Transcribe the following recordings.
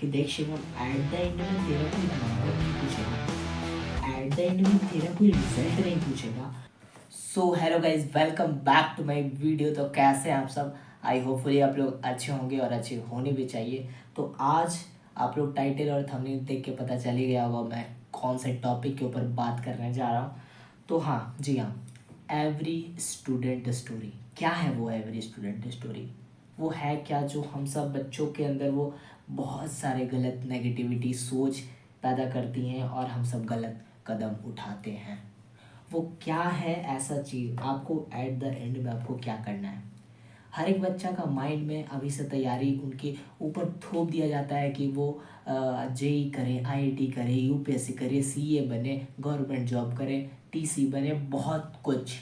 कि देख Shivam, at the end में तेरा कोई नंबर नहीं पूछेगा, एट द एंड में तेरा कोई रिजल्ट नहीं पूछेगा। So hello guys, welcome back to my video. तो कैसे हैं आप सब? आई होपफुली आप लोग अच्छे होंगे और अच्छे होने भी चाहिए। तो आज आप लोग टाइटल और थंबनेल देख के पता चल ही गया होगा मैं कौन से टॉपिक के ऊपर बात करने जा रहा हूँ। तो हाँ जी हाँ, एवरी स्टूडेंट स्टोरी। क्या है वो एवरी स्टूडेंट स्टोरी? वो है क्या जो हम सब बच्चों के अंदर वो बहुत सारे गलत नेगेटिविटी सोच पैदा करती हैं और हम सब गलत कदम उठाते हैं। वो क्या है ऐसा चीज़? आपको एट द एंड में आपको क्या करना है? हर एक बच्चा का माइंड में अभी से तैयारी उनके ऊपर थोप दिया जाता है कि वो जेई करे, आईआईटी करे, यूपीएससी करे, सीए बने, गवर्नमेंट जॉब करे, टीसी बने, बहुत कुछ।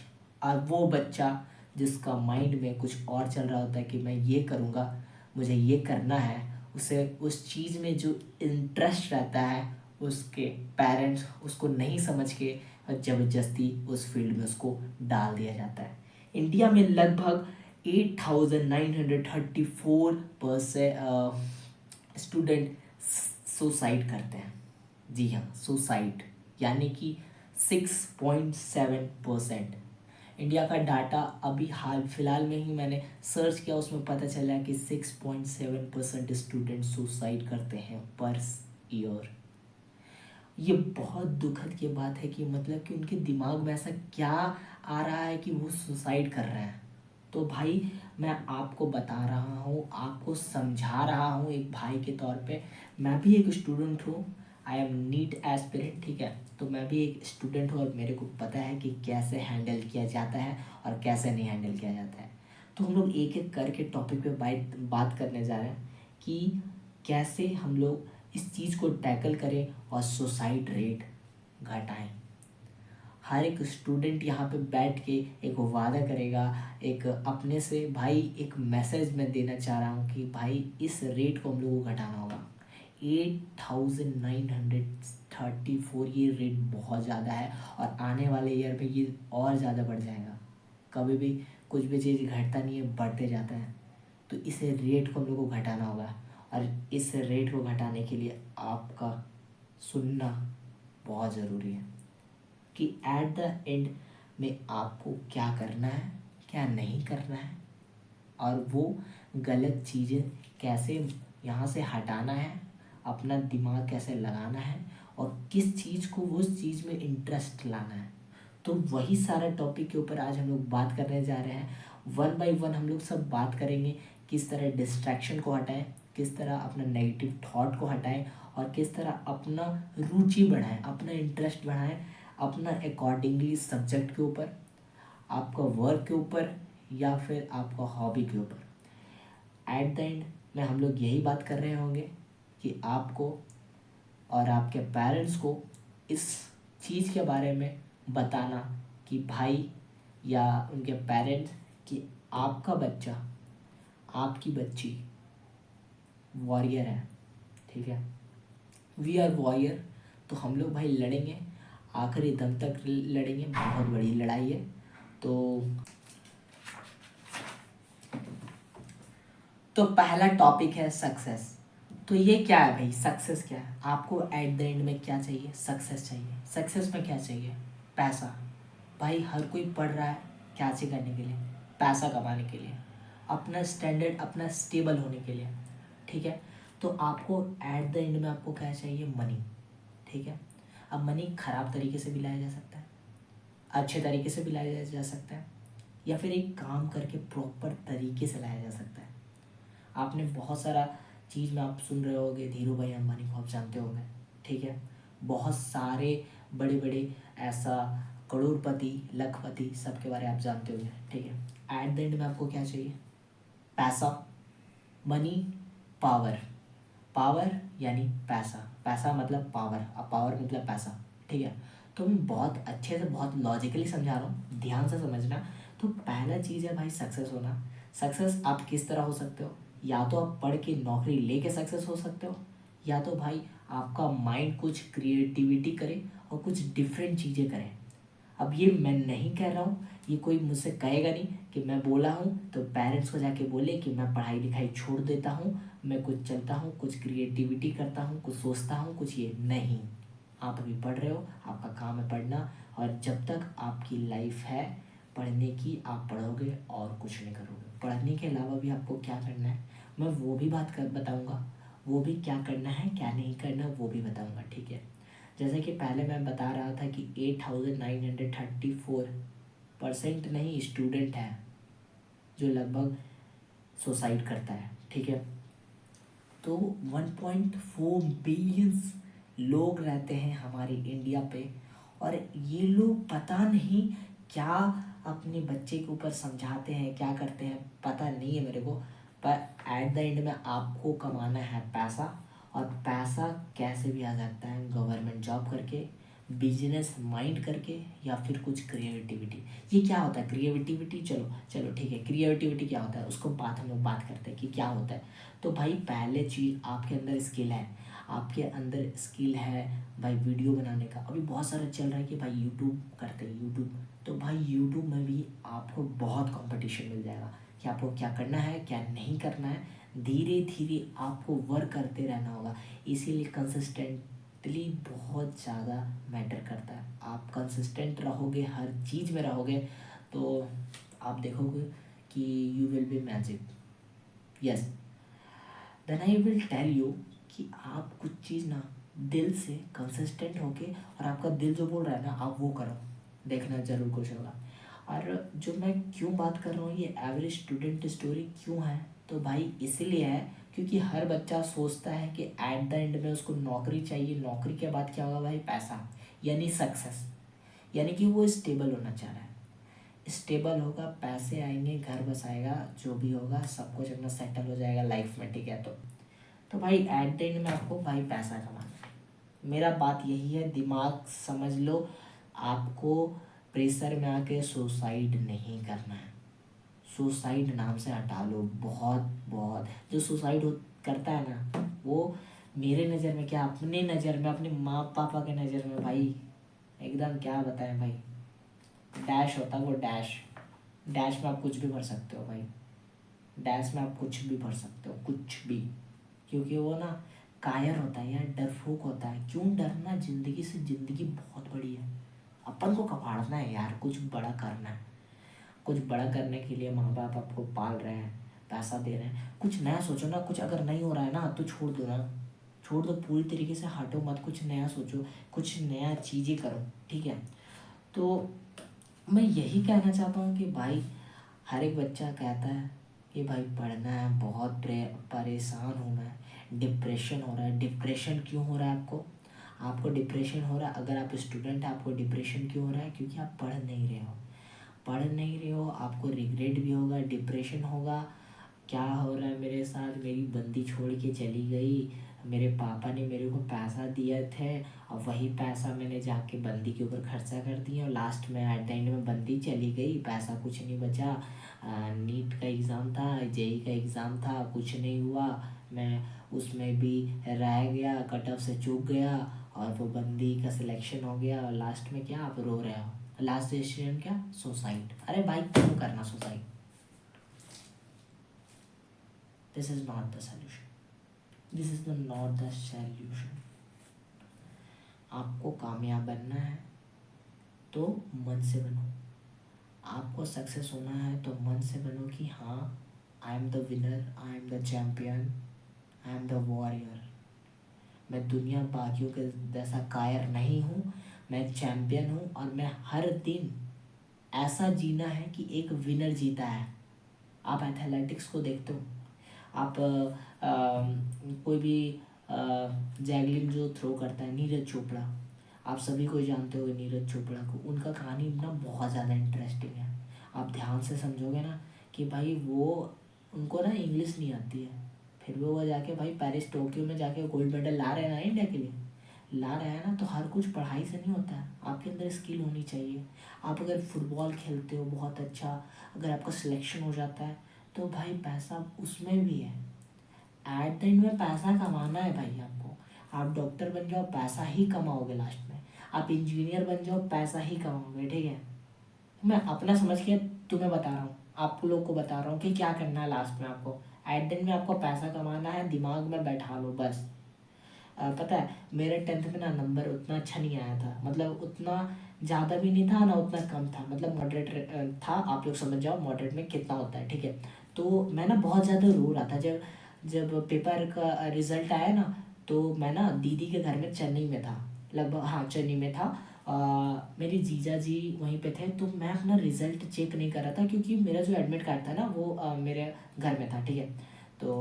और वो बच्चा जिसका माइंड में कुछ और चल रहा होता है कि मैं ये करूँगा, मुझे ये करना है, उसे उस चीज़ में जो इंटरेस्ट रहता है, उसके पेरेंट्स उसको नहीं समझ के ज़बरदस्ती उस फील्ड में उसको डाल दिया जाता है। इंडिया में लगभग 8,934% स्टूडेंट सुसाइड करते हैं। जी हाँ, सुसाइड, यानी कि 6.7%। इंडिया का डाटा अभी हाल फिलहाल में ही मैंने सर्च किया, उसमें पता चला कि 6.7% स्टूडेंट सुसाइड करते हैं पर ईयर। ये बहुत दुखद की बात है कि मतलब कि उनके दिमाग में ऐसा क्या आ रहा है कि वो सुसाइड कर रहे हैं। तो भाई मैं आपको बता रहा हूँ, आपको समझा रहा हूँ एक भाई के तौर पे। मैं भी एक स्टूडेंट हूँ, आई एम नीट एस्पिरेंट, ठीक है। तो मैं भी एक स्टूडेंट हूँ और मेरे को पता है कि कैसे हैंडल किया जाता है और कैसे नहीं हैंडल किया जाता है। तो हम लोग एक एक करके टॉपिक पे बात करने जा रहे हैं कि कैसे हम लोग इस चीज़ को टैकल करें और सुसाइड रेट घटाएं। हर एक स्टूडेंट यहाँ पे बैठ के एक वादा करेगा, एक अपने से भाई एक मैसेज मैं देना चाह रहा हूँ कि भाई इस रेट को हम लोगों को घटाना होगा। 8,934, ये रेट बहुत ज़्यादा है और आने वाले ईयर में ये और ज़्यादा बढ़ जाएगा। कभी भी कुछ भी चीज़ घटता नहीं है, बढ़ते जाता है। तो इस रेट को हम लोग को घटाना होगा और इस रेट को घटाने के लिए आपका सुनना बहुत ज़रूरी है कि एट द एंड में आपको क्या करना है, क्या नहीं करना है, और वो गलत चीज़ें कैसे यहाँ से हटाना है, अपना दिमाग कैसे लगाना है और किस चीज़ को वो उस चीज़ में इंटरेस्ट लाना है। तो वही सारा टॉपिक के ऊपर आज हम लोग बात करने जा रहे हैं। वन बाय वन हम लोग सब बात करेंगे, किस तरह डिस्ट्रैक्शन को हटाएं, किस तरह अपना नेगेटिव थॉट को हटाएं और किस तरह अपना रुचि बढ़ाएं, अपना इंटरेस्ट बढ़ाएं, अपना अकॉर्डिंगली सब्जेक्ट के ऊपर, आपका वर्क के ऊपर या फिर आपका हॉबी के ऊपर। एट द एंड में हम लोग यही बात कर रहे होंगे कि आपको और आपके पेरेंट्स को इस चीज़ के बारे में बताना कि भाई या उनके पेरेंट्स कि आपका बच्चा, आपकी बच्ची वॉरियर है, ठीक है। We are warrior. तो हम लोग भाई लड़ेंगे, आखिरी दम तक लड़ेंगे, बहुत बड़ी लड़ाई है। तो पहला टॉपिक है सक्सेस। तो ये क्या है भाई, सक्सेस क्या है? आपको एट द एंड में क्या चाहिए? सक्सेस चाहिए। सक्सेस में क्या चाहिए? पैसा। भाई हर कोई पढ़ रहा है क्या चीज़ करने के लिए? पैसा कमाने के लिए, अपना स्टैंडर्ड, अपना स्टेबल होने के लिए, ठीक है। तो आपको एट द एंड में आपको क्या चाहिए? मनी, ठीक है। अब मनी खराब तरीके से भी लाया जा सकता है, अच्छे तरीके से भी लाया जा सकता है, या फिर एक काम करके प्रॉपर तरीके से लाया जा सकता है। आपने बहुत सारा चीज़ में आप सुन रहे होगे, धीरू भाई अंबानी को आप जानते होंगे, ठीक है। बहुत सारे बड़े बड़े ऐसा करोड़पति, लखपति, सबके बारे में आप जानते होंगे, ठीक है। एट द एंड में आपको क्या चाहिए? पैसा, मनी, पावर। पावर यानी पैसा, पैसा मतलब पावर, अब पावर मतलब पैसा, ठीक है। तो मैं बहुत अच्छे से, बहुत लॉजिकली समझा रहा हूँ, ध्यान से समझना। तो पहला चीज़ है भाई सक्सेस होना। सक्सेस आप किस तरह हो सकते हो? या तो आप पढ़ के नौकरी लेके सक्सेस हो सकते हो, या तो भाई आपका माइंड कुछ क्रिएटिविटी करे और कुछ डिफरेंट चीज़ें करे। अब ये मैं नहीं कह रहा हूँ, ये कोई मुझसे कहेगा नहीं कि मैं बोला हूँ तो पेरेंट्स को जाके बोले कि मैं पढ़ाई लिखाई छोड़ देता हूँ, मैं कुछ चलता हूँ, कुछ क्रिएटिविटी करता हूँ, कुछ सोचता हूँ, कुछ ये नहीं। आप अभी पढ़ रहे हो, आपका काम है पढ़ना, और जब तक आपकी लाइफ है पढ़ने की आप पढ़ोगे और कुछ नहीं करोगे। पढ़ने के अलावा भी आपको क्या करना है मैं वो भी बात कर बताऊँगा, वो भी क्या करना है क्या नहीं करना वो भी बताऊँगा, ठीक है। जैसे कि पहले मैं बता रहा था कि 8,934% नहीं स्टूडेंट है जो लगभग सुसाइड करता है, ठीक है। तो 1.4 बिलियंस लोग रहते हैं हमारे इंडिया पे, और ये लोग पता नहीं क्या अपने बच्चे के ऊपर समझाते हैं, क्या करते हैं पता नहीं है मेरे को, पर एट द एंड में आपको कमाना है पैसा, और पैसा कैसे भी आ सकता है, गवर्नमेंट जॉब करके, बिजनेस माइंड करके, या फिर कुछ क्रिएटिविटी। ये क्या होता है क्रिएटिविटी, चलो चलो ठीक है, क्रिएटिविटी क्या होता है उसको हम लोग बात करते हैं कि क्या होता है। तो भाई पहले चीज़ आपके अंदर स्किल है, आपके अंदर स्किल है भाई वीडियो बनाने का। अभी बहुत सारा चल रहा है कि भाई यूट्यूब करते हैं, यूट्यूब, तो भाई यूट्यूब में भी आपको बहुत कंपटीशन मिल जाएगा कि आपको क्या करना है क्या नहीं करना है। धीरे धीरे आपको वर्क करते रहना होगा, इसीलिए कंसिस्टेंटली बहुत ज़्यादा मैटर करता है। आप कंसिस्टेंट रहोगे, हर चीज़ में रहोगे, तो आप देखोगे कि you will be magic. Yes, then I will tell you कि आप कुछ चीज़ ना दिल से कंसिस्टेंट होके, और आपका दिल जो बोल रहा है ना आप वो करो, देखना ज़रूर कुछ होगा। और जो मैं क्यों बात कर रहा हूँ ये एवरेज स्टूडेंट स्टोरी क्यों है, तो भाई इसलिए है क्योंकि हर बच्चा सोचता है कि एट द एंड में उसको नौकरी चाहिए, नौकरी के बाद क्या होगा भाई, पैसा, यानी सक्सेस, यानी कि वो स्टेबल होना चाह रहा है। स्टेबल होगा, पैसे आएंगे, घर बसाएगा, जो भी होगा सब कुछ अपना सेटल हो जाएगा लाइफ में, ठीक है। तो भाई एट द एंड में आपको भाई पैसा कमाना है। मेरा बात यही है, दिमाग समझ लो, आपको प्रेशर में आके सुसाइड नहीं करना है। सुसाइड नाम से हटा लो, बहुत बहुत जो सुसाइड करता है ना वो मेरे नज़र में क्या, अपने नज़र में, अपने माँ पापा के नज़र में भाई एकदम क्या बताएं भाई, डैश होता है वो, डैश, डैश में आप कुछ भी भर सकते हो भाई, डैश में आप कुछ भी भर सकते हो, कुछ भी। क्योंकि वो ना कायर होता है यार, डरपोक होता है। क्यों डरना, जिंदगी से, जिंदगी बहुत बड़ी है, अपन को कबाड़ना है यार, कुछ बड़ा करना है। कुछ बड़ा करने के लिए माँ बाप आपको पाल रहे हैं, पैसा दे रहे हैं, कुछ नया सोचो ना। कुछ अगर नहीं हो रहा है ना तो छोड़ दो ना, छोड़ दो, पूरी तरीके से हटो मत, कुछ नया सोचो, कुछ नया चीज़ें करो, ठीक है। तो मैं यही कहना चाहता हूँ कि भाई हर एक बच्चा कहता है कि भाई पढ़ना है, बहुत परेशान हूँ मैं, डिप्रेशन हो रहा है। डिप्रेशन क्यों हो रहा है आपको, आपको डिप्रेशन हो रहा है, अगर आप स्टूडेंट हैं आपको डिप्रेशन क्यों हो रहा है, क्योंकि आप पढ़ नहीं रहे हो। पढ़ नहीं रहे हो, आपको रिग्रेट भी होगा, डिप्रेशन होगा। क्या हो रहा है मेरे साथ, मेरी बंदी छोड़ के चली गई, मेरे पापा ने मेरे को पैसा दिए थे और वही पैसा मैंने जाके बंदी के ऊपर खर्चा कर दिया, और लास्ट में एट द एंड में बंदी चली गई, पैसा कुछ नहीं बचा। नीट का एग्ज़ाम था, जेई का एग्ज़ाम था, कुछ नहीं हुआ, मैं उसमें भी रह गया, कट ऑफ से चूक गया, और वो बंदी का सिलेक्शन हो गया, और लास्ट में क्या आप रो रहे हो, लास्ट डिसीजन क्या, सुसाइड। अरे भाई क्यों करना suicide, this is not the solution, this is the not the solution. आपको कामयाब बनना है तो मन से बनो, आपको सक्सेस होना है तो मन से बनो कि हाँ I am the winner, I am the champion, I am the warrior. मैं दुनिया बाकियों के जैसा कायर नहीं हूँ, मैं चैम्पियन हूँ, और मैं हर दिन ऐसा जीना है कि एक विनर जीता है। आप एथलेटिक्स को देखते हो, आप कोई भी जैवलिन जो थ्रो करता है, नीरज चोपड़ा, आप सभी को जानते हो नीरज चोपड़ा को, उनका कहानी ना बहुत ज़्यादा इंटरेस्टिंग है। आप ध्यान से समझोगे ना कि भाई वो, उनको ना इंग्लिश नहीं आती है, फिर भी वो जाके भाई पेरिस टोक्यो में जाके गोल्ड मेडल ला रहे हैं ना इंडिया के लिए, ला रहे हैं ना। तो हर कुछ पढ़ाई से नहीं होता है, आपके अंदर स्किल होनी चाहिए। आप अगर फुटबॉल खेलते हो बहुत अच्छा, अगर आपका सिलेक्शन हो जाता है तो भाई पैसा उसमें भी है, एट द एंड में पैसा कमाना है भाई आपको। आप डॉक्टर बन जाओ, पैसा ही कमाओगे लास्ट में। आप इंजीनियर बन जाओ, पैसा ही कमाओगे, ठीक है। मैं अपना समझ के तुम्हें बता रहा हूँ, आप लोग को बता रहा हूँ कि क्या करना है लास्ट में आपको। एट दिन में आपको पैसा कमाना है, दिमाग में बैठा लो बस। पता है मेरे टेंथ में ना नंबर उतना अच्छा नहीं आया था, मतलब उतना ज़्यादा भी नहीं था ना उतना कम था, मतलब मॉडरेट था। आप लोग समझ जाओ मॉडरेट में कितना होता है, ठीक है। तो मैं ना बहुत ज़्यादा रो रहा था जब जब पेपर का रिज़ल्ट आया ना। तो मैं ना दीदी के घर में चेन्नई में था, लगभग, हाँ चेन्नई में था। मेरे जीजा जी वहीं पे थे, तो मैं अपना रिज़ल्ट चेक नहीं कर रहा था क्योंकि मेरा जो एडमिट कार्ड था ना वो मेरे घर में था, ठीक है। तो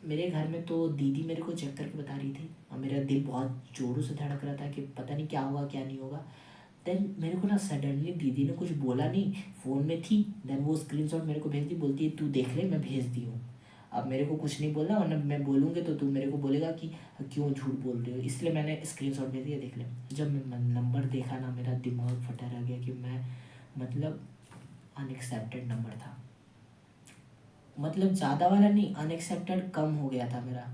मेरे घर में तो दीदी मेरे को चेक करके बता रही थी और मेरा दिल बहुत ज़ोरों से धड़क रहा था कि पता नहीं क्या होगा क्या नहीं होगा। देन मेरे को ना सडनली दीदी ने कुछ बोला नहीं, फ़ोन में थी। देन वो स्क्रीनशॉट मेरे को भेज दी, बोलती है तू देख ले, मैं भेज दी हूँ। अब मेरे को कुछ नहीं बोलना, वरना मैं बोलूँगी तो तू मेरे को बोलेगा कि क्यों झूठ बोल रहे हो, इसलिए मैंने स्क्रीनशॉट भेज दिया, देख ले। जब मैं नंबर देखा ना मेरा दिमाग फटा रह गया कि मैं, मतलब अनएक्सेप्टेड नंबर था, मतलब ज़्यादा वाला नहीं, अनएक्सेप्टेड कम हो गया था मेरा।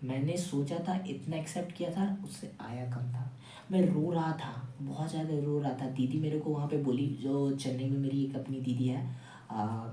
मैंने सोचा था इतना एक्सेप्ट किया था, उससे आया कम था। मैं रो रहा था, बहुत ज़्यादा रो रहा था। दीदी मेरे को वहाँ पे बोली, जो चेन्नई में मेरी एक अपनी दीदी है,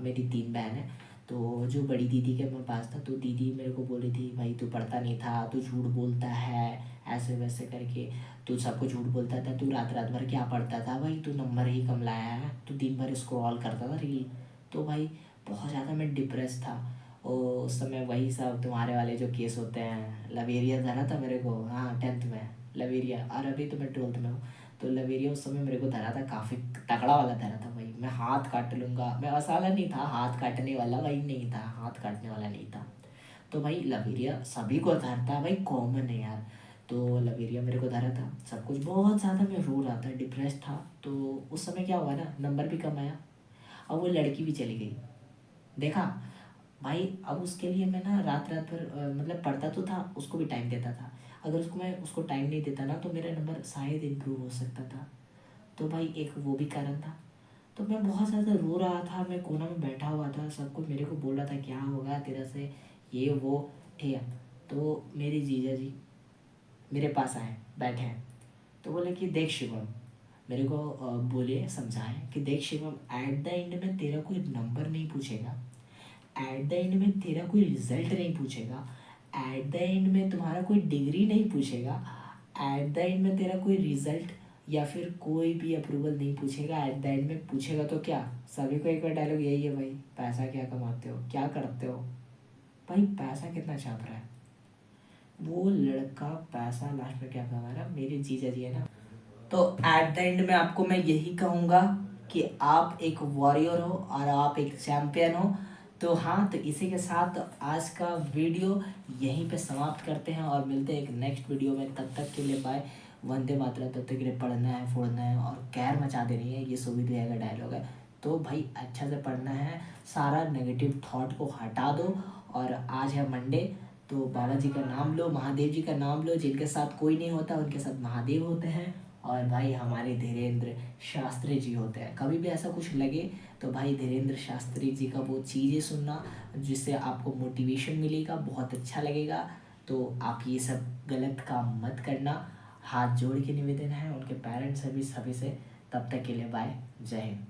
मेरी 3 बहन है। तो जो बड़ी दीदी के मैं पास था, तो दीदी मेरे को बोली थी भाई तू पढ़ता नहीं था, तू झूठ बोलता है, ऐसे वैसे करके तू सबको झूठ बोलता था, तू रात रात भर क्या पढ़ता था भाई, तू नंबर ही कम लाया है, तू दिन भर स्क्रॉल करता था रील। तो भाई बहुत ज़्यादा मैं डिप्रेस था। और उस समय वही सब तुम्हारे वाले जो केस होते हैं, लवेरिया धरा था मेरे को, हाँ 10th में लवेरिया, और अभी तो मैं 12th में हूँ। तो लवेरिया उस समय मेरे को धरा था, काफ़ी तगड़ा वाला धरा था भाई। मैं हाथ काट लूँगा, मैं वैसा नहीं था हाथ काटने वाला, भाई नहीं था, हाथ काटने वाला नहीं था। तो भाई लवेरिया सभी को धरता है भाई, कॉमन है यार। तो लवेरिया मेरे को धरा था, सब कुछ बहुत ज़्यादा मैं रो रहा था, डिप्रेस था। तो उस समय क्या हुआ ना, नंबर भी कम आया। अब वो लड़की भी चली गई, देखा भाई। अब उसके लिए मैं ना रात रात भर मतलब पढ़ता तो था, उसको भी टाइम देता था। अगर उसको टाइम नहीं देता ना तो मेरा नंबर शायद इम्प्रूव हो सकता था। तो भाई एक वो भी कारण था। तो मैं बहुत ज़्यादा रो रहा था, मैं कोना में बैठा हुआ था, सबको मेरे को बोल रहा था क्या होगा तेरा से, ये वो, ठीक है। तो मेरे जीजा जी मेरे पास आए, बैठे हैं। तो बोले कि देख शिवम, मेरे को बोले, समझाए कि देख शिवम, एट द एंड में तेरा कोई नंबर नहीं पूछेगा, एट द एंड में तेरा कोई रिजल्ट नहीं पूछेगा, एट द एंड में तुम्हारा कोई डिग्री नहीं पूछेगा, एट द एंड में तेरा कोई रिजल्ट या फिर कोई भी अप्रूवल नहीं पूछेगा। एट द एंड में पूछेगा तो क्या, सभी को एक बार डायलॉग यही है भाई, पैसा क्या कमाते हो, क्या करते हो, भाई पैसा कितना छाप रहा है। वो लड़का पैसा लास्ट में क्या कमा रहा है, मेरे जीजा जी है ना। तो एट द एंड में आपको मैं यही कहूँगा कि आप एक वॉरियर हो और आप एक चैम्पियन हो। तो हाँ, तो इसी के साथ आज का वीडियो यहीं पे समाप्त करते हैं और मिलते हैं एक नेक्स्ट वीडियो में। तब तक के लिए बाय, वंदे मातरम। तब तक के लिए पढ़ना है, फोड़ना है और कैर मचा देनी है, ये सुविधा का डायलॉग है। तो भाई अच्छा से पढ़ना है, सारा नेगेटिव थॉट को हटा दो। और आज है मंडे, तो बाबा जी का नाम लो, महादेव जी का नाम लो, जिनके साथ कोई नहीं होता उनके साथ महादेव होते हैं। और भाई हमारे धीरेन्द्र शास्त्री जी होते हैं। कभी भी ऐसा कुछ लगे तो भाई धीरेन्द्र शास्त्री जी का वो चीज़ें सुनना, जिससे आपको मोटिवेशन मिलेगा, बहुत अच्छा लगेगा। तो आप ये सब गलत काम मत करना, हाथ जोड़ के निवेदन है उनके पेरेंट्स सभी सभी से। तब तक के लिए बाय, जय हिंद।